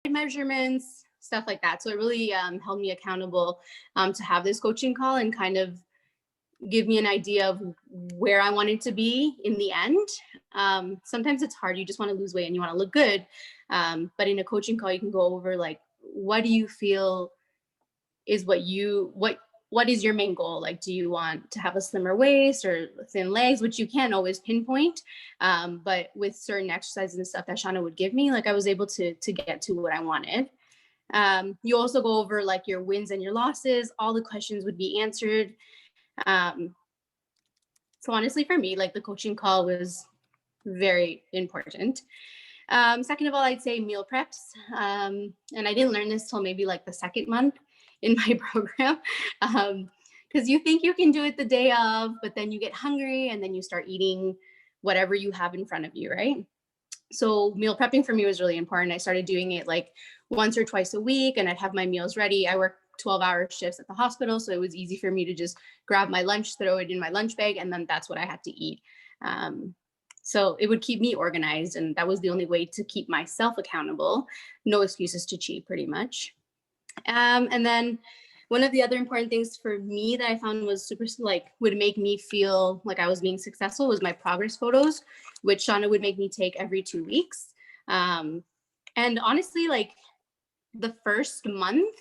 measurements, stuff like that. So it really held me accountable to have this coaching call and kind of give me an idea of where I wanted to be in the end. Sometimes it's hard. You just want to lose weight and you want to look good. But in a coaching call, you can go over like, what do you feel is what is your main goal? Like, do you want to have a slimmer waist or thin legs, which you can't always pinpoint. But with certain exercises and stuff that Shauna would give me, like I was able to get to what I wanted. You also go over like your wins and your losses. All the questions would be answered. So honestly, for me, like the coaching call was very important. Second of all, I'd say meal preps. And I didn't learn this till maybe like the second month in my program. Because you think you can do it the day of, but then you get hungry and then you start eating whatever you have in front of you, right? So meal prepping for me was really important. I started doing it like once or twice a week, and I'd have my meals ready. I work 12-hour shifts at the hospital, so it was easy for me to just grab my lunch, throw it in my lunch bag, and then that's what I had to eat. So it would keep me organized, and that was the only way to keep myself accountable. No excuses to cheat, pretty much. And then one of the other important things for me that I found was super, like, would make me feel like I was being successful was my progress photos, which Shauna would make me take every 2 weeks. And honestly, like the first month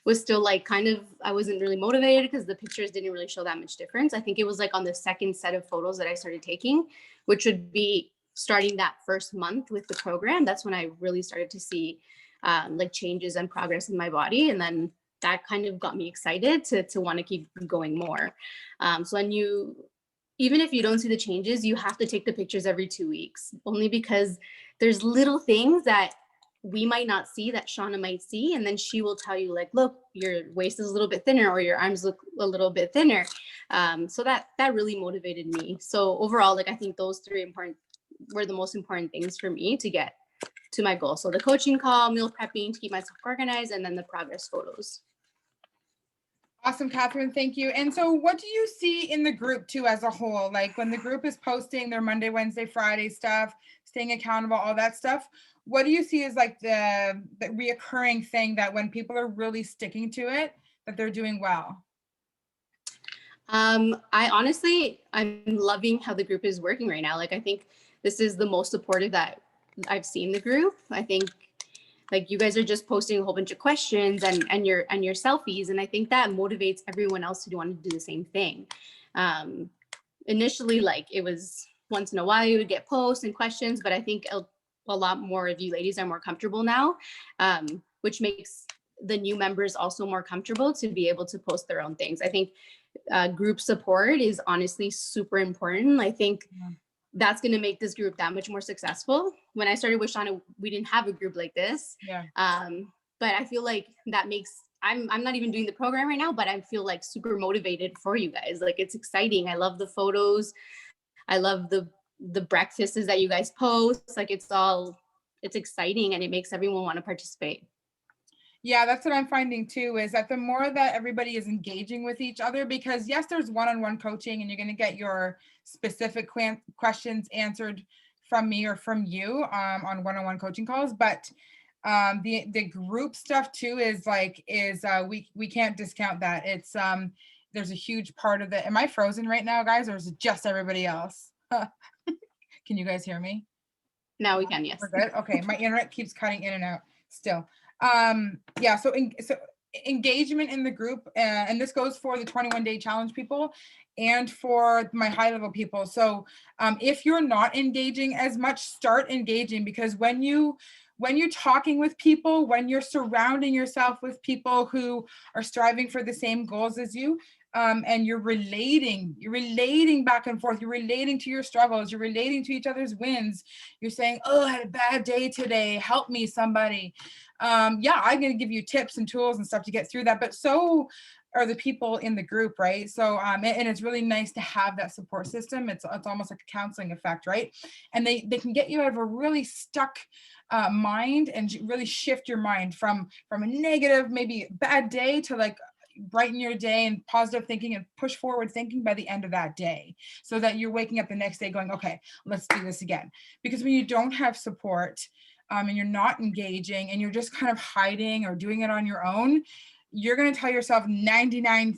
was still like kind of, I wasn't really motivated because the pictures didn't really show that much difference. I think it was like on the second set of photos that I started taking, which would be starting that first month with the program. That's when I really started to see like changes and progress in my body. And then that kind of got me excited to want to keep going more. So when even if you don't see the changes, you have to take the pictures every 2 weeks, only because there's little things that we might not see that Shauna might see. And then she will tell you like, look, your waist is a little bit thinner or your arms look a little bit thinner. So that really motivated me. So overall, like I think those three were the most important things for me to get to my goal. So the coaching call, meal prepping to keep myself organized, and then the progress photos. Awesome, Katherine. Thank you. And so what do you see in the group too as a whole? Like when the group is posting their Monday, Wednesday, Friday stuff, staying accountable, all that stuff, what do you see as like the reoccurring thing that when people are really sticking to it, that they're doing well? I'm loving how the group is working right now. Like, I think this is the most supportive that I've seen the group. I think like you guys are just posting a whole bunch of questions and your selfies. And I think that motivates everyone else to want to do the same thing. Initially, like it was once in a while you would get posts and questions, but I think a lot more of you ladies are more comfortable now, which makes the new members also more comfortable to be able to post their own things. I think group support is honestly super important. I think that's going to make this group that much more successful. When I started with Shauna, we didn't have a group like this. Yeah. But I feel like that makes, I'm not even doing the program right now, but I feel like super motivated for you guys. Like it's exciting. I love the photos. I love the breakfasts that you guys post. Like it's exciting and it makes everyone want to participate. Yeah, that's what I'm finding too, is that the more that everybody is engaging with each other, because yes, there's one-on-one coaching and you're going to get your specific questions answered from me or from you on one-on-one coaching calls. But the group stuff too is we can't discount that. It's there's a huge part of it. Am I frozen right now, guys, or is it just everybody else? Can you guys hear me? Now we can, yes. We're good. Okay, my internet keeps cutting in and out still. Yeah, so engagement in the group, and this goes for the 21-day challenge people and for my high level people. So if you're not engaging as much, start engaging, because when you're talking with people, when you're surrounding yourself with people who are striving for the same goals as you, and you're relating back and forth, you're relating to your struggles, you're relating to each other's wins, you're saying, oh, I had a bad day today, help me somebody. Yeah, I'm going to give you tips and tools and stuff to get through that, but so are the people in the group, right? So and it's really nice to have that support system. It's almost like a counseling effect, right? And they can get you out of a really stuck mind and really shift your mind from a negative, maybe bad day, to like brighten your day and positive thinking and push forward thinking by the end of that day, so that you're waking up the next day going, okay, let's do this again. Because when you don't have support, and you're not engaging and you're just kind of hiding or doing it on your own, you're going to tell yourself 99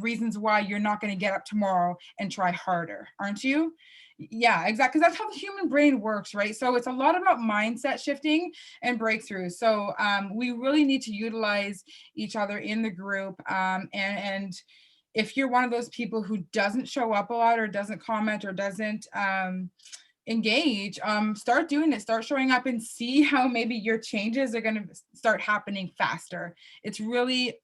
reasons why you're not going to get up tomorrow and try harder, aren't you? Yeah, exactly. Because that's how the human brain works, right? So it's a lot about mindset shifting and breakthroughs. So we really need to utilize each other in the group. And if you're one of those people who doesn't show up a lot or doesn't comment or doesn't engage, start doing it, start showing up, and see how maybe your changes are going to start happening faster. It's really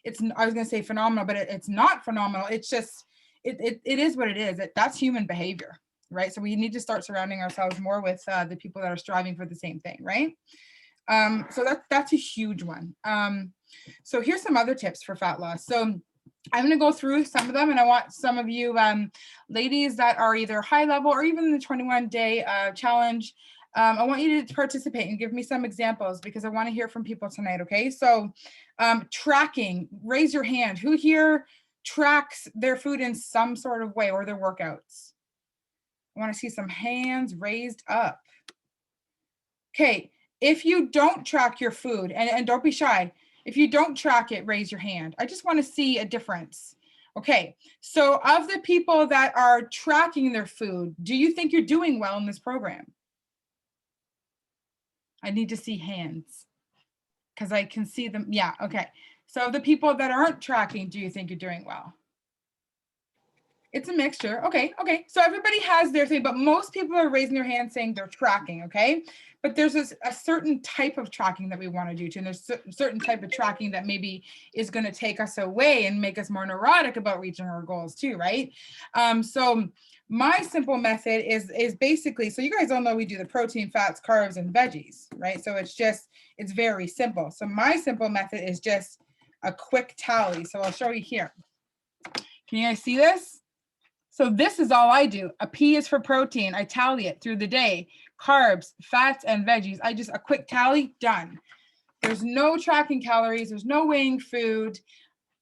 it's, I was going to say phenomenal, but it's not phenomenal. It's just it is what it is. That's human behavior, right? So we need to start surrounding ourselves more with the people that are striving for the same thing, right? So that's a huge one. So here's some other tips for fat loss. So I'm going to go through some of them, and I want some of you ladies that are either high level or even the 21-day challenge, I want you to participate and give me some examples, because I want to hear from people tonight, okay? So tracking, raise your hand. Who here tracks their food in some sort of way, or their workouts? I want to see some hands raised up. Okay, if you don't track your food, and don't be shy, if you don't track it, raise your hand. I just want to see a difference. Okay, so of the people that are tracking their food, do you think you're doing well in this program? I need to see hands because I can see them. Yeah, okay. So the people that aren't tracking, do you think you're doing well? It's a mixture. Okay. So everybody has their thing, but most people are raising their hand saying they're tracking, okay? But there's a certain type of tracking that we want to do too. And there's a certain type of tracking that maybe is going to take us away and make us more neurotic about reaching our goals too, right? So my simple method is basically, so you guys all know we do the protein, fats, carbs, and veggies, right? So it's very simple. So my simple method is just a quick tally. So I'll show you here. Can you guys see this? So this is all I do. A P is for protein. I tally it through the day. Carbs, fats, and veggies. A quick tally, done. There's no tracking calories. There's no weighing food.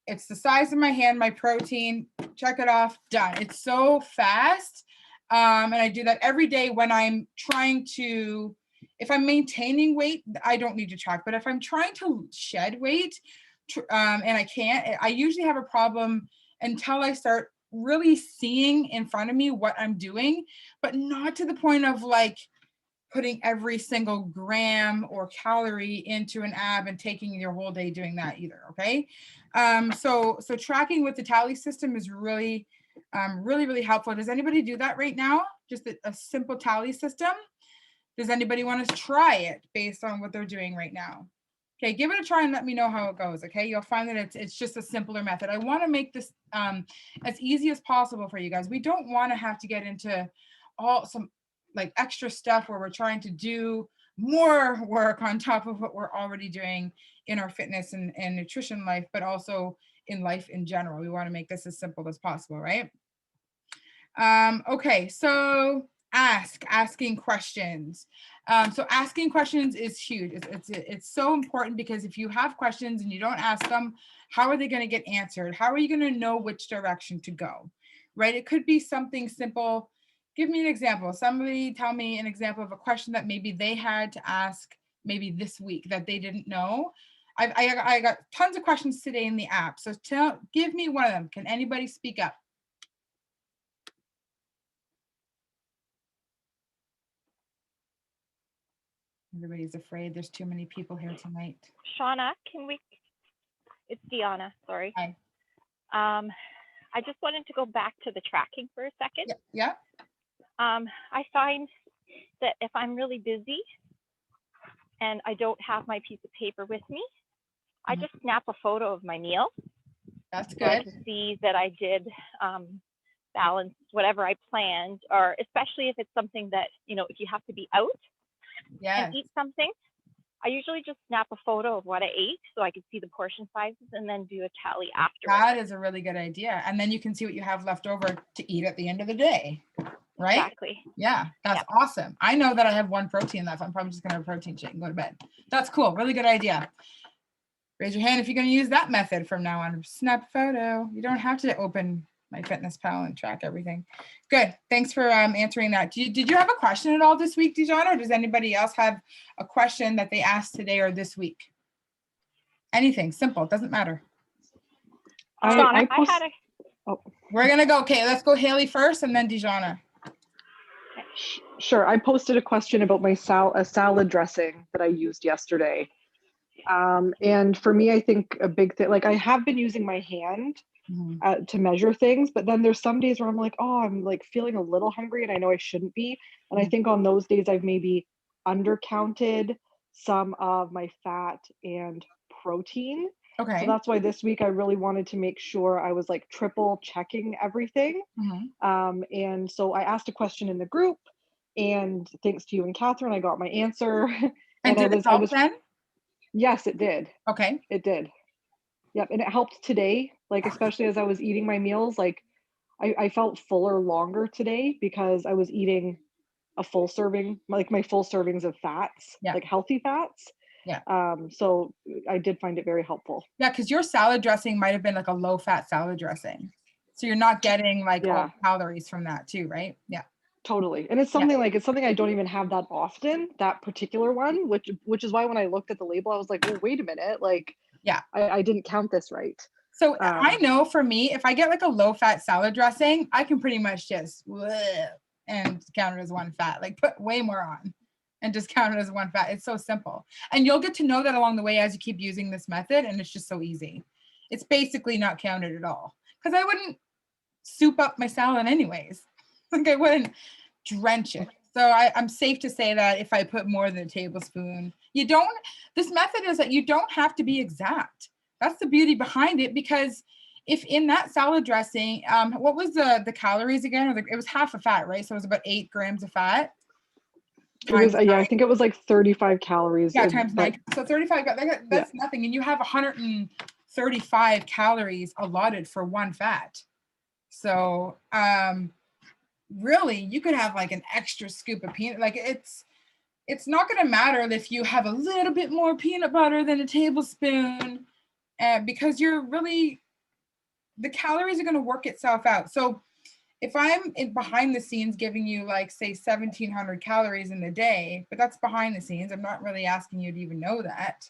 It's the size of my hand, my protein. Check it off, done. It's so fast. And I do that every day when I'm trying to, if I'm maintaining weight, I don't need to track. But if I'm trying to shed weight and I can't, I usually have a problem until I start really seeing in front of me what I'm doing, but not to the point of like putting every single gram or calorie into an app and taking your whole day doing that either. Okay. So tracking with the tally system is really, really helpful. Does anybody do that right now? Just a simple tally system? Does anybody want to try it based on what they're doing right now? Okay, give it a try and let me know how it goes, okay? You'll find that it's just a simpler method. I want to make this as easy as possible for you guys. We don't want to have to get into some like extra stuff where we're trying to do more work on top of what we're already doing in our fitness and nutrition life, but also in life in general. We want to make this as simple as possible, right? Okay, so asking questions. So asking questions is huge. It's so important, because if you have questions and you don't ask them, how are they going to get answered? How are you going to know which direction to go, right? It could be something simple. Give me an example. Somebody tell me an example of a question that maybe they had to ask maybe this week that they didn't know. I got tons of questions today in the app. So give me one of them. Can anybody speak up? Everybody's afraid. There's too many people here tonight. Shauna, it's Deanna, sorry. Hi. I just wanted to go back to the tracking for a second. Yeah. I find that if I'm really busy and I don't have my piece of paper with me, I just snap a photo of my meal. That's good. So I can see that I did balance whatever I planned, or especially if it's something that, if you have to be out and eat something, I usually just snap a photo of what I ate so I can see the portion sizes and then do a tally afterwards. That is a really good idea. And then you can see what you have left over to eat at the end of the day, right? Exactly. Yeah, that's awesome. I know that I have one protein left. I'm probably just going to have a protein shake and go to bed. That's cool. Really good idea. Raise your hand if you're going to use that method from now on. Snap a photo. You don't have to open MyFitnessPal and track everything. Good. Thanks for answering that. Did you have a question at all this week, Dijana, or does anybody else have a question that they asked today or this week? Anything simple, doesn't matter. I had a. Oh, we're gonna go. Okay, let's go Haley first, and then Dijana. Sure. I posted a question about my salad dressing that I used yesterday. And for me, I think a big thing, like I have been using my hand to measure things, but then there's some days where I'm like, oh, I'm like feeling a little hungry and I know I shouldn't be. And I think on those days I've maybe undercounted some of my fat and protein. Okay. So that's why this week I really wanted to make sure I was like triple checking everything. And so I asked a question in the group, and thanks to you and Catherine, I got my answer. And did it help then? Yes, it did. Okay. It did. Yep. And it helped today, like, especially as I was eating my meals, like I felt fuller longer today because I was eating a full serving, like my full servings of fats, like healthy fats. Yeah. So I did find it very helpful. Yeah, because your salad dressing might have been like a low fat salad dressing. So you're not getting like all the calories from that too, right? Yeah. Totally. And it's something like, it's something I don't even have that often, that particular one, which is why when I looked at the label, I was like, well, wait a minute. Like, I didn't count this right. So I know for me, if I get like a low fat salad dressing, I can pretty much just and count it as one fat, like put way more on and just count it as one fat. It's so simple. And you'll get to know that along the way as you keep using this method. And it's just so easy. It's basically not counted at all, because I wouldn't soup up my salad anyways. Like I wouldn't drench it. So I'm safe to say that if I put more than a tablespoon, this method is that you don't have to be exact. That's the beauty behind it, because if in that salad dressing, what was the calories again? It was half a fat, right? So it was about 8 grams of fat. It was, I think it was like 35 calories. Yeah, times 9. So 35, that's nothing. And you have 135 calories allotted for one fat. So really, you could have like an extra scoop of peanut. Like it's not going to matter if you have a little bit more peanut butter than a tablespoon, because the calories are going to work itself out. So if I'm behind the scenes giving you like say 1,700 calories in the day, but that's behind the scenes, I'm not really asking you to even know that.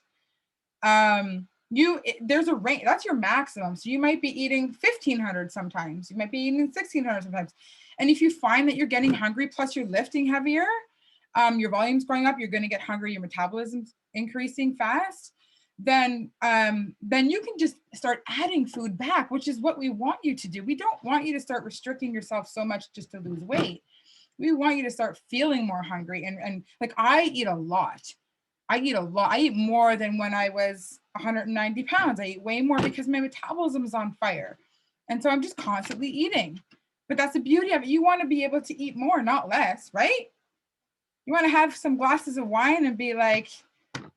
There's a range, that's your maximum. So you might be eating 1,500 sometimes, you might be eating 1,600 sometimes. And if you find that you're getting hungry, plus you're lifting heavier, your volume's going up, you're going to get hungry, your metabolism's increasing fast, then you can just start adding food back, which is what we want you to do. We don't want you to start restricting yourself so much just to lose weight. We want you to start feeling more hungry. And like I eat a lot. I eat more than when I was 190 pounds. I eat way more because my metabolism is on fire. And so I'm just constantly eating. But that's the beauty of it. You want to be able to eat more, not less, right? You want to have some glasses of wine and be like,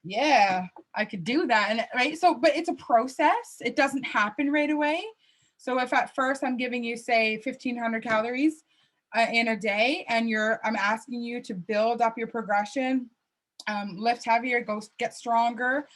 yeah, I could do that. And right. So, but it's a process. It doesn't happen right away. So if at first I'm giving you, say, 1,500 calories in a day, and I'm asking you to build up your progression, lift heavier, go get stronger,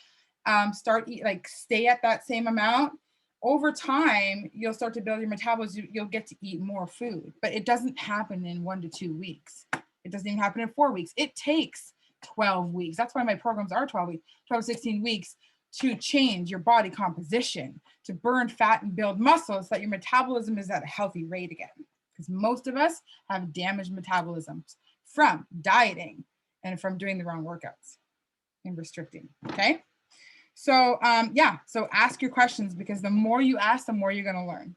stay at that same amount. Over time, you'll start to build your metabolism. You'll get to eat more food, but it doesn't happen in 1 to 2 weeks. It doesn't even happen in 4 weeks. It takes 12 weeks. That's why my programs are 12 weeks, 12, 16 weeks to change your body composition, to burn fat and build muscle so that your metabolism is at a healthy rate again. Because most of us have damaged metabolisms from dieting and from doing the wrong workouts and restricting, okay? So so ask your questions, because the more you ask, the more you're going to learn.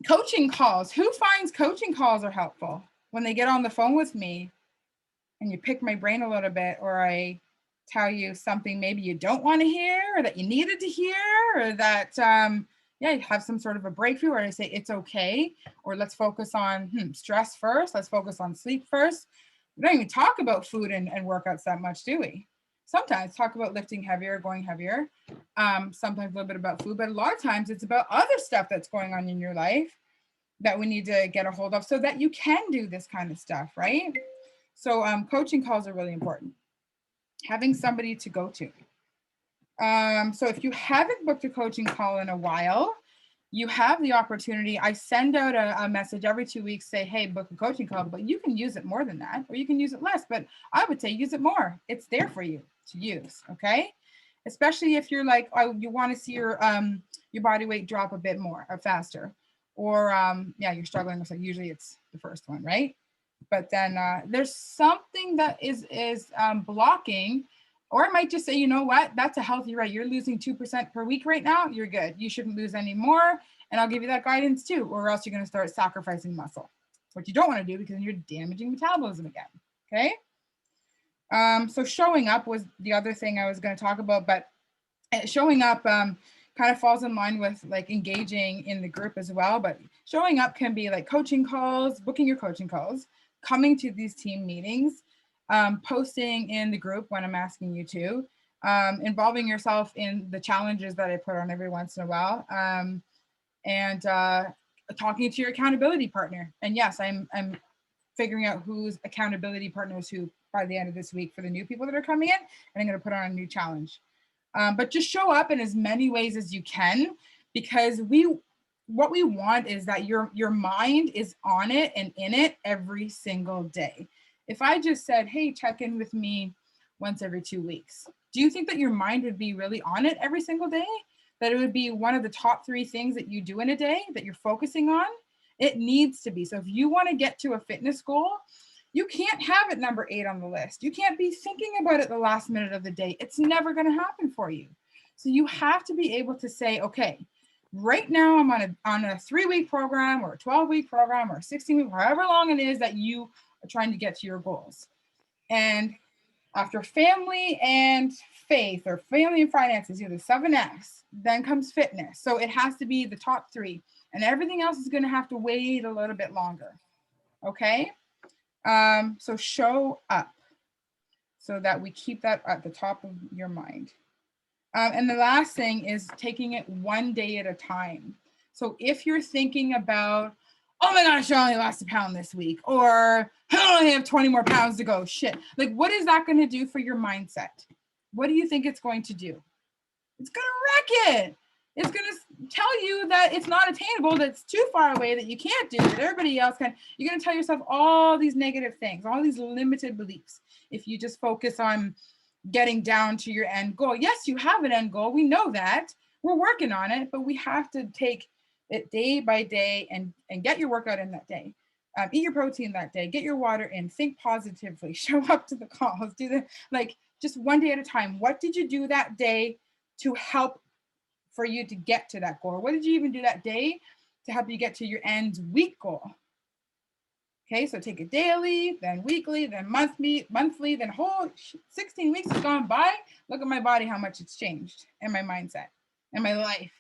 Coaching calls. Who finds coaching calls are helpful? When they get on the phone with me and you pick my brain a little bit, or I tell you something maybe you don't want to hear, or that you needed to hear, or that, you have some sort of a breakthrough, or I say it's okay, or let's focus on stress first. Let's focus on sleep first. We don't even talk about food and workouts that much, do we? Sometimes talk about lifting heavier, going heavier. Sometimes a little bit about food, but a lot of times it's about other stuff that's going on in your life that we need to get a hold of so that you can do this kind of stuff, right? So coaching calls are really important. Having somebody to go to. So if you haven't booked a coaching call in a while, you have the opportunity. I send out a message every 2 weeks, say, hey, book a coaching call, but you can use it more than that, or you can use it less, but I would say use it more. It's there for you to use, okay? Especially if you're like, oh, you want to see your body weight drop a bit more or faster, or yeah, you're struggling with it. Usually it's the first one, right? But then there's something that is blocking, or it might just say, you know what, that's a healthy rate. You're losing 2% per week right now. You're good. You shouldn't lose any more. And I'll give you that guidance too, or else you're going to start sacrificing muscle, which you don't want to do because then you're damaging metabolism again. Okay. So showing up was the other thing I was going to talk about, but showing up kind of falls in line with like engaging in the group as well. But showing up can be like coaching calls, booking your coaching calls, coming to these team meetings, posting in the group when I'm asking you to, involving yourself in the challenges that I put on every once in a while, and talking to your accountability partner. And yes, I'm figuring out who's accountability partners who by the end of this week for the new people that are coming in, and I'm going to put on a new challenge. But just show up in as many ways as you can, because what we want is that your mind is on it and in it every single day. If I just said, hey, check in with me once every 2 weeks, do you think that your mind would be really on it every single day? That it would be one of the top 3 things that you do in a day that you're focusing on? It needs to be. So if you want to get to a fitness goal, you can't have it number 8 on the list. You can't be thinking about it the last minute of the day. It's never going to happen for you. So you have to be able to say, okay, right now I'm on a 3-week program or a 12-week program or a 16-week, however long it is that you are trying to get to your goals. And after family and faith, or family and finances, the 7S, then comes fitness. So it has to be the top 3, and everything else is going to have to wait a little bit longer. Okay. So show up so that we keep that at the top of your mind. And the last thing is taking it one day at a time. So if you're thinking about, oh my gosh, I only lost a pound this week, or I only have 20 more pounds to go, shit. Like, what is that going to do for your mindset? What do you think it's going to do? It's going to wreck it. It's going to tell you that it's not attainable, that it's too far away, that you can't do it, everybody else can. You're going to tell yourself all these negative things, all these limited beliefs. If you just focus on getting down to your end goal. Yes, you have an end goal. We know that. We're working on it, but we have to take it day by day and get your workout in that day. Eat your protein that day, get your water in, think positively, show up to the calls, do the, like, just one day at a time. What did you do that day to help for you to get to that goal? What did you even do that day to help you get to your end week goal? Okay, so take it daily, then weekly, then monthly, then whole 16 weeks has gone by. Look at my body, how much it's changed, and my mindset and my life,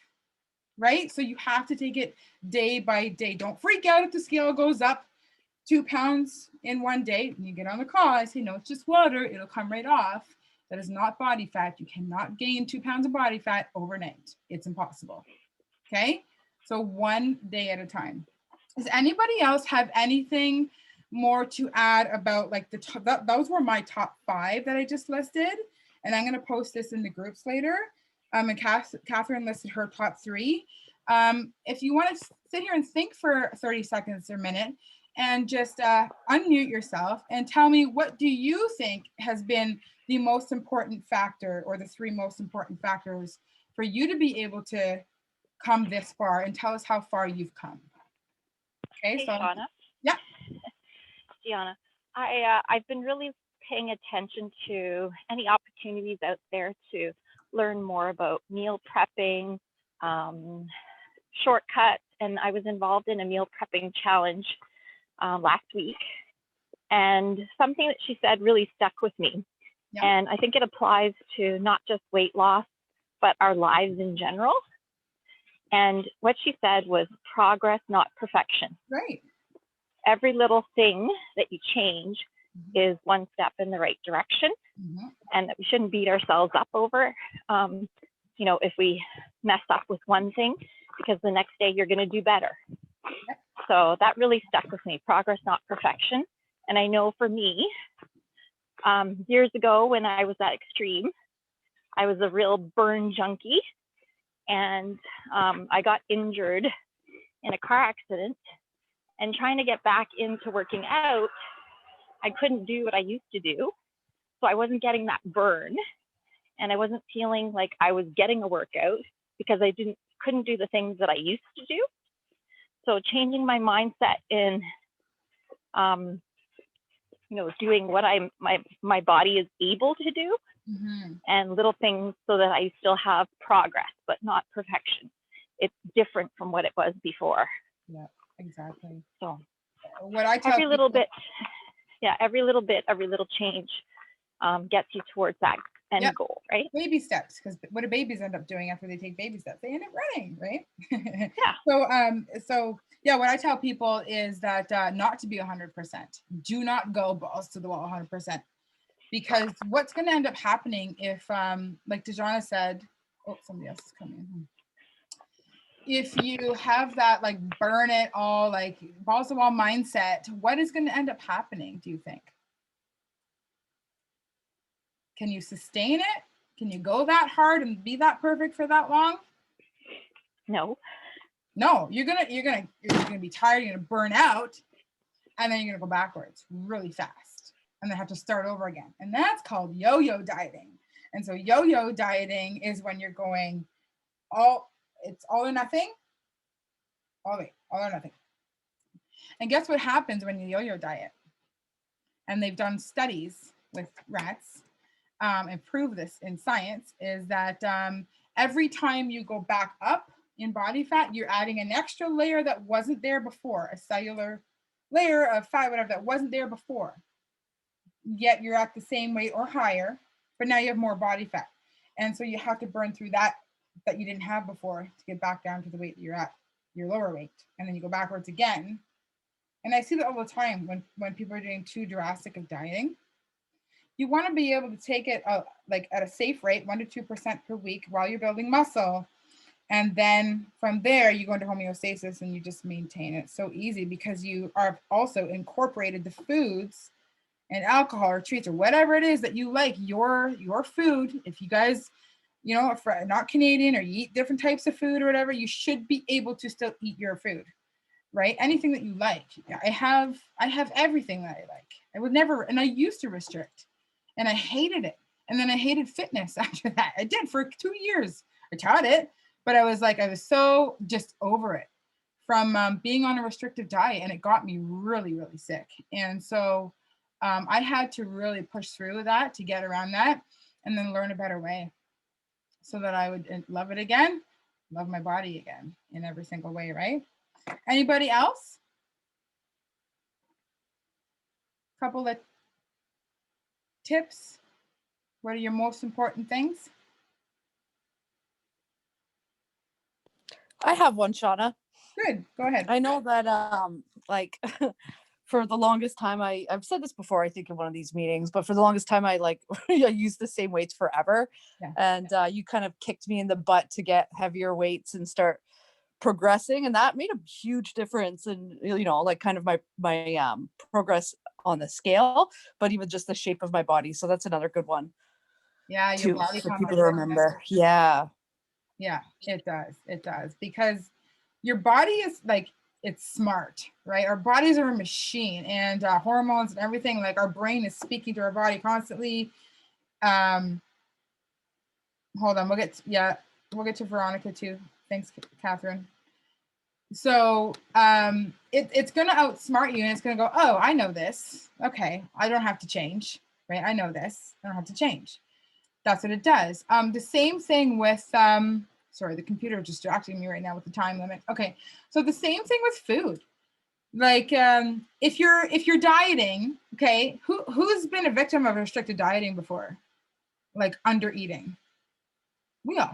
right? So you have to take it day by day. Don't freak out if the scale goes up 2 pounds in one day. When you get on the call, I say, no, it's just water. It'll come right off. That is not body fat. You cannot gain 2 pounds of body fat overnight. It's impossible. Okay, so one day at a time. Does anybody else have anything more to add about, like, those were my top 5 that I just listed, and I'm going to post this in the groups later. And Katherine listed her top 3. If you want to sit here and think for 30 seconds or a minute and just unmute yourself and tell me, what do you think has been the most important factor, or the 3 most important factors for you to be able to come this far, and tell us how far you've come. Okay, hey, so Shauna. Yeah. Deanna, I've been really paying attention to any opportunities out there to learn more about meal prepping, shortcuts, and I was involved in a meal prepping challenge last week, and something that she said really stuck with me. Yeah. And I think it applies to not just weight loss, but our lives in general. And what she said was progress, not perfection. Right. Every little thing that you change is one step in the right direction, and that we shouldn't beat ourselves up over, if we mess up with one thing, because the next day you're going to do better. Yep. So that really stuck with me, progress, not perfection. And I know for me, years ago when I was that extreme, I was a real burn junkie. and I got injured in a car accident, and trying to get back into working out, I couldn't do what I used to do. So I wasn't getting that burn, and I wasn't feeling like I was getting a workout because I couldn't do the things that I used to do. So changing my mindset in, doing what my body is able to do, and little things so that I still have progress, but not perfection. It's different from what it was before. Yeah, exactly. So what I tell every little people, every little change gets you towards that end goal, right? Baby steps, because what do babies end up doing after they take baby steps? They end up running, right? Yeah. So what I tell people is that not to be 100%. Do not go balls to the wall 100%, because what's going to end up happening if, like Dejana said, oh, somebody else is coming in. If you have that like burn it all, like balls to the wall mindset, what is going to end up happening, do you think? Can you sustain it? Can you go that hard and be that perfect for that long? No. You're gonna be tired, you're gonna burn out, and then you're gonna go backwards really fast and then have to start over again. And that's called yo-yo dieting. And so yo-yo dieting is when you're going it's all or nothing, all or nothing. And guess what happens when you yo-yo diet? And they've done studies with rats and prove this in science, is that every time you go back up in body fat, you're adding an extra layer that wasn't there before, a cellular layer of fat, whatever, that wasn't there before. Yet you're at the same weight or higher, but now you have more body fat. And so you have to burn through that you didn't have before to get back down to the weight that you're at, your lower weight. And then you go backwards again. And I see that all the time when people are doing too drastic of dieting. You want to be able to take it like at a safe rate, 1 to 2% per week while you're building muscle. And then from there, you go into homeostasis and you just maintain it. So easy, because you are also incorporated the foods and alcohol or treats or whatever it is that you like, your food. If you guys, are not Canadian, or you eat different types of food or whatever, you should be able to still eat your food, right? Anything that you like. I have everything that I like. I would never, and I used to restrict, and I hated it. And then I hated fitness after that. I did for 2 years. I taught it, but I was so just over it from being on a restrictive diet, and it got me really, really sick. And so I had to really push through that to get around that, and then learn a better way so that I would love it again, love my body again in every single way, right? Anybody else? Couple of tips. What are your most important things? I have one, Shauna. Good, go ahead. I know that for the longest time, I've said this before, I think in one of these meetings, but for the longest time I used the same weights forever. Yeah. And you kind of kicked me in the butt to get heavier weights and start progressing, and that made a huge difference in kind of my progress on the scale, but even just the shape of my body. So that's another good one. Yeah, your body for people to remember. Yeah, it does, because your body is it's smart, right? Our bodies are a machine, and hormones and everything, like our brain is speaking to our body constantly. Hold on, we'll get to Veronica too. Thanks, Catherine. So it's going to outsmart you, and it's going to go, oh, I know this. Okay, I don't have to change, right? I know this. I don't have to change. That's what it does. The same thing with, sorry, the computer is distracting me right now with the time limit. Okay, so the same thing with food. If you're dieting, okay, who's been a victim of restricted dieting before? Like under eating? We all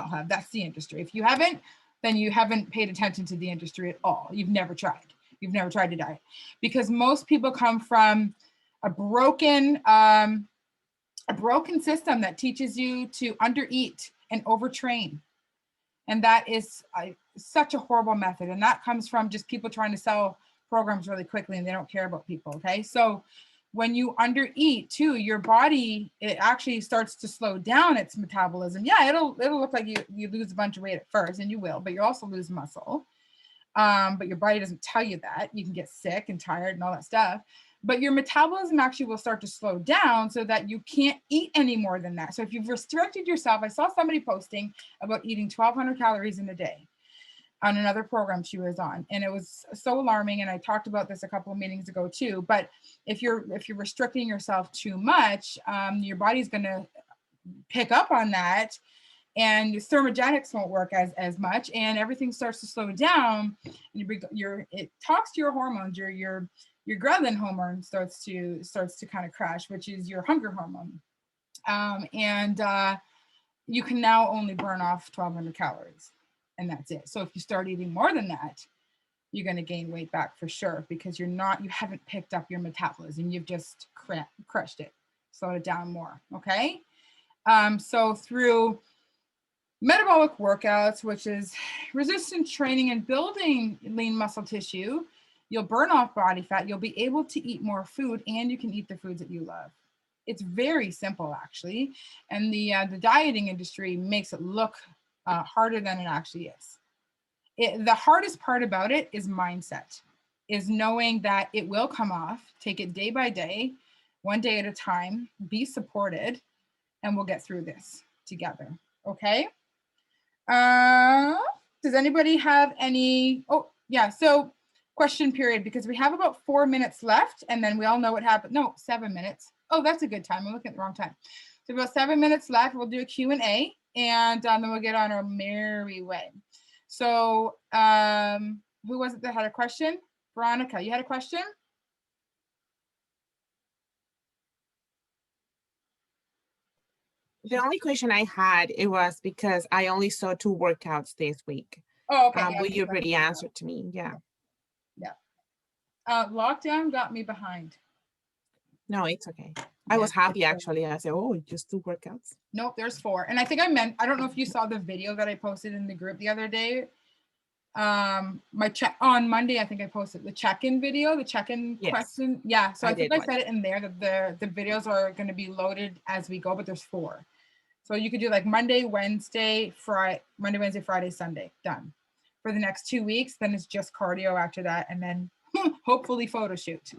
have. That's the industry. If you haven't, then you haven't paid attention to the industry at all. You've never tried to diet, because most people come from a broken system that teaches you to undereat and overtrain. And that is such a horrible method. And that comes from just people trying to sell programs really quickly, and they don't care about people. Okay. So When you undereat too, your body, it actually starts to slow down its metabolism. Yeah, it'll look like you lose a bunch of weight at first, and you will, but you also lose muscle. But your body doesn't tell you that. You can get sick and tired and all that stuff. But your metabolism actually will start to slow down so that you can't eat any more than that. So if you've restricted yourself, I saw somebody posting about eating 1,200 calories in a day on another program she was on, and it was so alarming. And I talked about this a couple of meetings ago too. But if you're restricting yourself too much, your body's going to pick up on that, and your thermogenics won't work as much, and everything starts to slow down. It talks to your hormones. Your ghrelin hormone starts to kind of crash, which is your hunger hormone, and you can now only burn off 1,200 calories. And that's it. So if you start eating more than that, you're going to gain weight back for sure, because you haven't picked up your metabolism. You've just crushed it. Slow it down more. Okay. So through metabolic workouts, which is resistance training and building lean muscle tissue, you'll burn off body fat. You'll be able to eat more food, and you can eat the foods that you love. It's very simple, actually. And the dieting industry makes it look harder than it actually is. The hardest part about it is mindset, is knowing that it will come off. Take it day by day, one day at a time, be supported, and we'll get through this together. Okay. Does anybody have any? Oh yeah. So question period, because we have about 4 minutes left, and then we all know what happened. No, 7 minutes. Oh, that's a good time. I'm looking at the wrong time. So about 7 minutes left. We'll do a Q&A. And then we'll get on our merry way. So who was it that had a question? Veronica, you had a question? The only question I had, it was because I only saw 2 workouts this week. Oh, okay. But you already answered to me. Yeah. Yeah. Lockdown got me behind. No, it's okay. I was happy, actually. I said, oh, just 2 workouts. Nope, there's 4. And I think I don't know if you saw the video that I posted in the group the other day. On Monday, I think I posted the check-in video, the check-in question. Yeah, so I think I said it in there that the videos are going to be loaded as we go, but there's 4. So you could do like Monday, Wednesday, Friday, Sunday, done. For the next 2 weeks, then it's just cardio after that, and then hopefully photo shoot.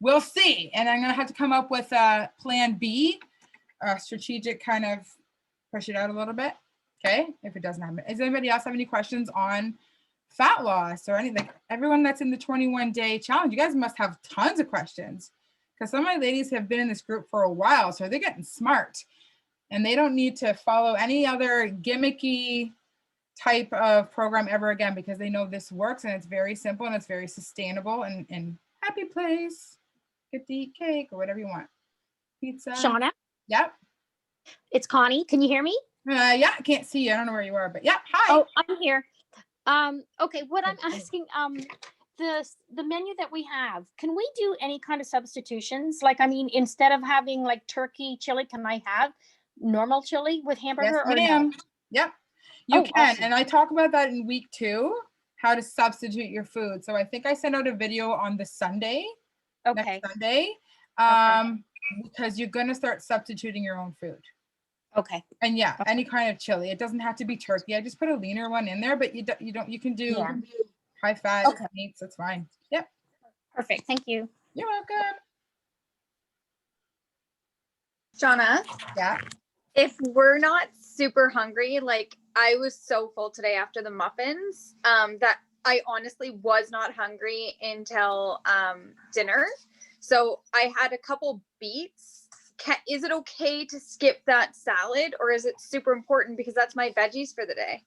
We'll see. And I'm going to have to come up with a plan B, a strategic kind of push it out a little bit. Okay. If it doesn't happen. Does anybody else have any questions on fat loss or anything? Like everyone that's in the 21-day challenge, you guys must have tons of questions, because some of my ladies have been in this group for a while. So they're getting smart, and they don't need to follow any other gimmicky type of program ever again, because they know this works, and it's very simple, and it's very sustainable, and happy place. Get to eat cake or whatever you want. Pizza. Shauna? Yep. It's Connie. Can you hear me? Yeah, I can't see you. I don't know where you are, but yeah, hi. Oh, I'm here. Okay, what I'm asking, the menu that we have, can we do any kind of substitutions? Like, I mean, instead of having like turkey chili, can I have normal chili with hamburger? Yes, ma'am. No? Yep, you can. Awesome. And I talk about that in week 2, how to substitute your food. So I think I sent out a video on the Sunday. Okay. Next Sunday, because you're going to start substituting your own food. Okay. And yeah, any kind of chili. It doesn't have to be turkey. I just put a leaner one in there, but you can do high fat meats. That's fine. Yep. Perfect. Thank you. You're welcome. Shauna. Yeah. If we're not super hungry, like I was so full today after the muffins, that I honestly was not hungry until dinner. So I had a couple beets. Is it okay to skip that salad, or is it super important because that's my veggies for the day?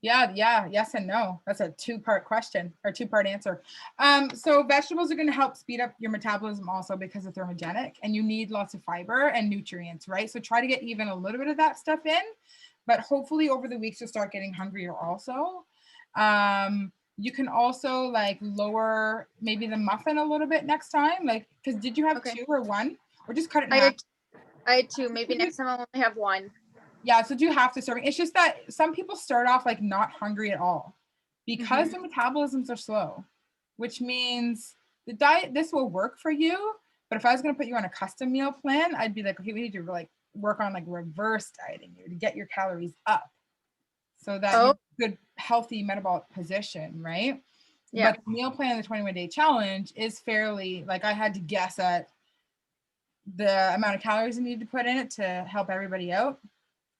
Yeah, yes and no. That's a 2-part question or 2-part answer. So vegetables are going to help speed up your metabolism also because they're thermogenic, and you need lots of fiber and nutrients, right? So try to get even a little bit of that stuff in, but hopefully over the weeks you'll start getting hungrier also. You can also like lower maybe the muffin a little bit next time, like, because did you have 2 or 1, or just cut it in half? I had 2. Maybe next time I'll only have 1. Yeah, so do half the serving. It's just that some people start off like not hungry at all because their metabolisms are slow, which means the diet, this will work for you. But if I was going to put you on a custom meal plan, I'd be like, okay, we need to like work on like reverse dieting you to get your calories up so that you're in a good, healthy metabolic position, right? Yeah. But the meal plan in the 21-day challenge is fairly, like I had to guess at the amount of calories I needed to put in it to help everybody out.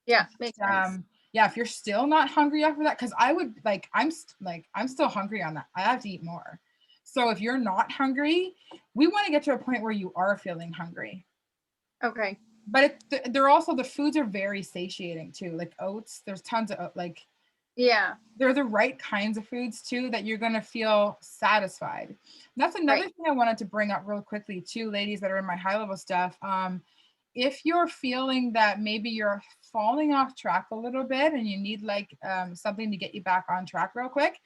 Yeah, makes sense. Yeah, if you're still not hungry after that, because I would like, I'm still hungry on that. I have to eat more. So if you're not hungry, we want to get to a point where you are feeling hungry. Okay. But they're also, the foods are very satiating too. Like oats, there's tons of like, yeah, they're the right kinds of foods too that you're going to feel satisfied. And that's another thing I wanted to bring up real quickly too, ladies that are in my high level stuff. If you're feeling that maybe you're falling off track a little bit and you need like something to get you back on track real quick,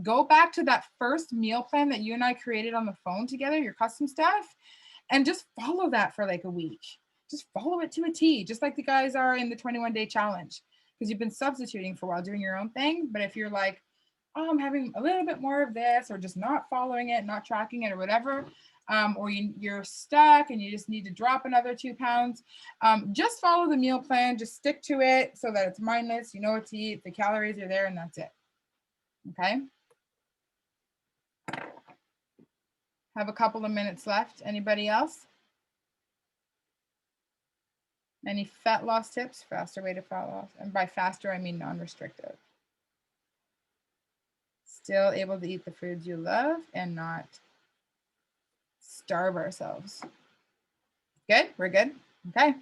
go back to that first meal plan that you and I created on the phone together, your custom stuff, and just follow that for like a week. Just follow it to a T, just like the guys are in the 21-day challenge, because you've been substituting for a while, doing your own thing. But if you're like, oh, I'm having a little bit more of this, or just not following it, not tracking it or whatever, or you're stuck and you just need to drop another 2 pounds, just follow the meal plan, just stick to it so that it's mindless, you know what to eat, the calories are there, and that's it. Okay. Have a couple of minutes left. Anybody else? Any fat loss tips? Faster way to fat loss. And by faster, I mean non-restrictive. Still able to eat the foods you love and not starve ourselves. Good? We're good? Okay.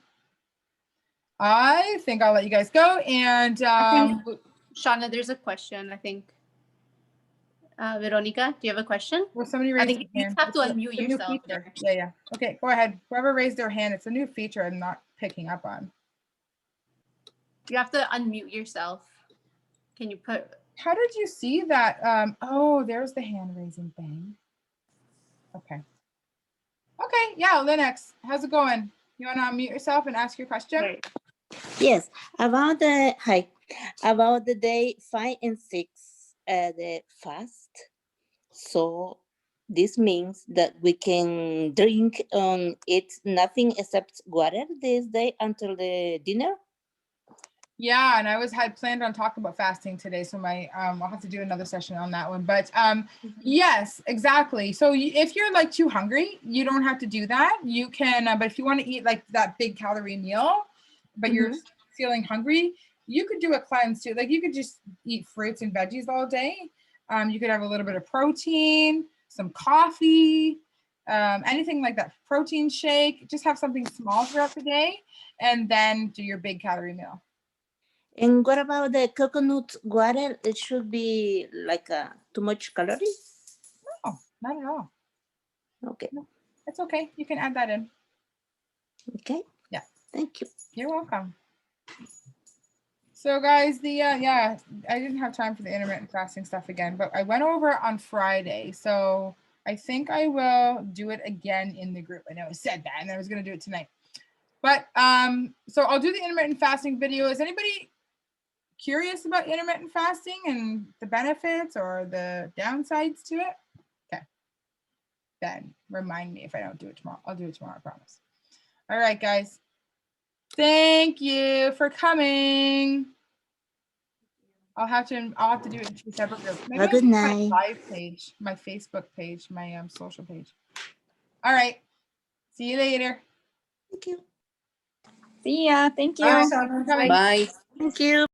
I think I'll let you guys go. And Shauna, there's a question, I think. Veronica, do you have a question? Well, somebody raised I think you have to unmute yourself. Yeah. Okay, go ahead. Whoever raised their hand, it's a new feature I'm not picking up on. You have to unmute yourself. Can you put? How did you see that? Oh, there's the hand raising thing. Okay. Okay, yeah, Linux, how's it going? You want to unmute yourself and ask your question? Right. Yes, about the day 5 and 6, the fast. So this means that we can drink eat nothing except water this day until the dinner. Yeah, and I had planned on talking about fasting today, so I'll have to do another session on that one. But yes, exactly. So if you're like too hungry, you don't have to do that. You can, but if you want to eat like that big calorie meal, but you're feeling hungry, you could do a cleanse too. Like you could just eat fruits and veggies all day. You could have a little bit of protein, some coffee, anything like that, protein shake. Just have something small throughout the day, and then do your big calorie meal. And what about the coconut water? It should be like too much calories? No, not at all. Okay. No, it's okay. You can add that in. Okay. Yeah. Thank you. You're welcome. So guys, I didn't have time for the intermittent fasting stuff again, but I went over it on Friday. So I think I will do it again in the group. I know I said that and I was going to do it tonight. But so I'll do the intermittent fasting video. Is anybody curious about intermittent fasting and the benefits or the downsides to it? Okay. Then remind me if I don't do it tomorrow. I'll do it tomorrow, I promise. All right, guys. Thank you for coming. I'll have to do it in 2 separate groups. Maybe Good night. My live page, my Facebook page, my social page. All right. See you later. Thank you. See ya. Thank you. Bye. Bye. Thank you.